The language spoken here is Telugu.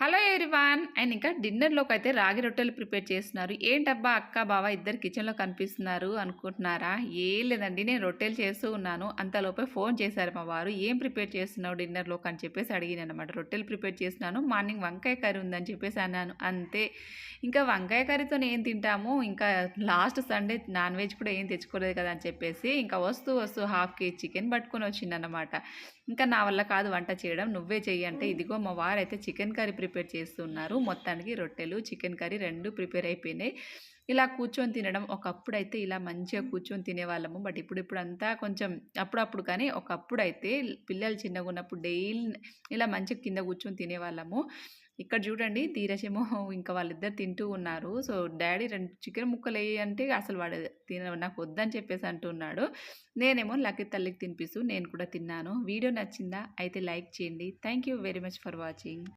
Hello everyone. అండ్ ఇంకా డిన్నర్‌లోకైతే రాగి రొట్టెలు ప్రిపేర్ చేస్తున్నారు. ఏంటబ్బా! అక్క, బావ ఇద్దరు కిచెన్‌లో కనిపిస్తున్నారు అనుకుంటున్నారా? ఏం లేదండి. నేను రొట్టెలు చేస్తూ ఉన్నాను. అంతలోపే ఫోన్ చేశారు మా వారు. "ఏం ప్రిపేర్ చేస్తున్నావు డిన్నర్‌లోకి" అని చెప్పేసి అడిగాననమాట. రొట్టెలు ప్రిపేర్ చేస్తున్నాను. మార్నింగ్ వంకాయ కర్రీ ఉందని చెప్పేసి అన్నాను. అంతే. ఇంకా వంకాయ కర్రీతోని ఏం తింటాము. ఇంకా లాస్ట్ సండే నాన్ వెజ్ కూడా ఏం తెచ్చుకోలేదు కదా అని చెప్పేసి ఇంకా వస్తూ హాఫ్ కేజీ చికెన్ పట్టుకొని వచ్చిండనమాట. ఇంకా నా వల్ల కాదు వంట చేయడం, నువ్వే చెయ్యి అంటే ఇదిగో మా వారైతే చికెన్ కర్రీ ప్రిపేర్ చేస్తున్నారు. మొత్తానికి రొట్టెలు, చికెన్ కర్రీ 2 ప్రిపేర్ అయిపోయినాయి. ఇలా కూర్చొని తినడం ఒకప్పుడైతే ఇలా మంచిగా కూర్చొని తినేవాళ్ళము. బట్ ఇప్పుడంతా కొంచెం అప్పుడప్పుడు కానీ ఒకప్పుడైతే పిల్లలు చిన్నగున్నప్పుడు డైలీ ఇలా మంచిగా కింద కూర్చొని తినేవాళ్ళము. ఇక్కడ చూడండి ధీరజేమో ఇంకా వాళ్ళిద్దరు తింటూ ఉన్నారు. సో, డ్యాడీ 2 చికెన్ ముక్కలెయ్యి అంటే అసలు వాడు నాకు వద్దని చెప్పేసి అంటున్నాడు. నేనేమో లక్కీ తల్లికి తినిపిస్తూ నేను కూడా తిన్నాను. వీడియో నచ్చిందా? అయితే లైక్ చేయండి. Thank you very much for watching.